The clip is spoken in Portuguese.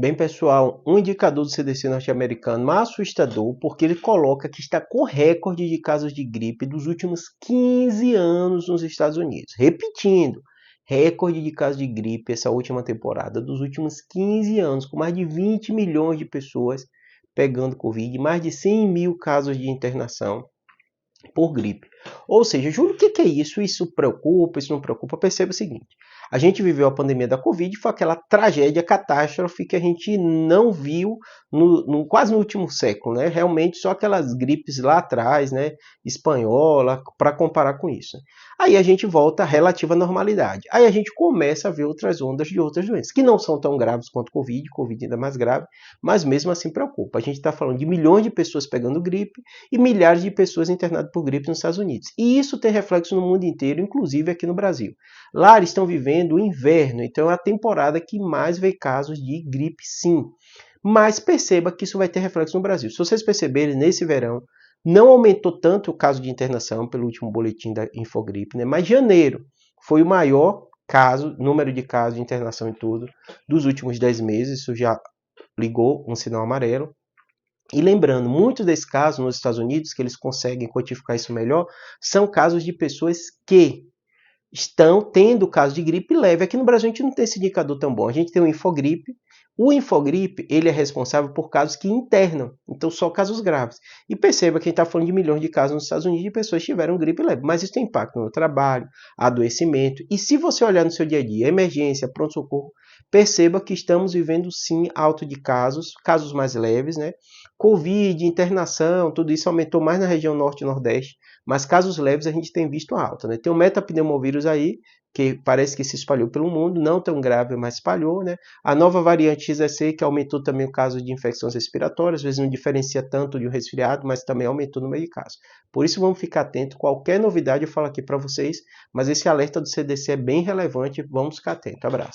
Bem, pessoal, um indicador do CDC norte-americano assustador, porque ele coloca que está com recorde de casos de gripe dos últimos 15 anos nos Estados Unidos. Repetindo, recorde de casos de gripe essa última temporada dos últimos 15 anos, com mais de 20 milhões de pessoas pegando Covid, mais de 100 mil casos de internação por gripe. Ou seja, Júlio, o que é isso? Isso preocupa, isso não preocupa? Perceba o seguinte, a gente viveu a pandemia da Covid, foi aquela tragédia, catástrofe que a gente não viu quase no último século, né? Realmente só aquelas gripes lá atrás, né? Espanhola, para comparar com isso. Aí a gente volta à relativa normalidade. Aí a gente começa a ver outras ondas de outras doenças, que não são tão graves quanto Covid ainda mais grave, mas mesmo assim preocupa. A gente está falando de milhões de pessoas pegando gripe e milhares de pessoas internadas por gripe nos Estados Unidos. E isso tem reflexo no mundo inteiro, inclusive aqui no Brasil. Lá eles estão vivendo o inverno, então é a temporada que mais vê casos de gripe, sim. Mas perceba que isso vai ter reflexo no Brasil. Se vocês perceberem, nesse verão, não aumentou tanto o caso de internação pelo último boletim da Infogripe, né? Mas janeiro foi o maior número de casos de internação em tudo dos últimos 10 meses. Isso já ligou um sinal amarelo. E lembrando, muitos desses casos nos Estados Unidos, que eles conseguem quantificar isso melhor, são casos de pessoas que estão tendo caso de gripe leve. Aqui no Brasil a gente não tem esse indicador tão bom. A gente tem o Infogripe. O Infogripe, ele é responsável por casos que internam, então só casos graves. E perceba que a gente está falando de milhões de casos nos Estados Unidos de pessoas que tiveram gripe leve, mas isso tem impacto no trabalho, adoecimento. E se você olhar no seu dia a dia, emergência, pronto-socorro, perceba que estamos vivendo sim alto de casos, casos mais leves, né? Covid, internação, tudo isso aumentou mais na região norte e nordeste, mas casos leves a gente tem visto alta, né? Tem o metapneumovírus aí, que parece que se espalhou pelo mundo, não tão grave, mas espalhou, né? A nova variante XEC, que aumentou também o caso de infecções respiratórias, às vezes não diferencia tanto de um resfriado, mas também aumentou no meio de casos. Por isso vamos ficar atentos, qualquer novidade eu falo aqui para vocês, mas esse alerta do CDC é bem relevante, vamos ficar atentos. Abraço.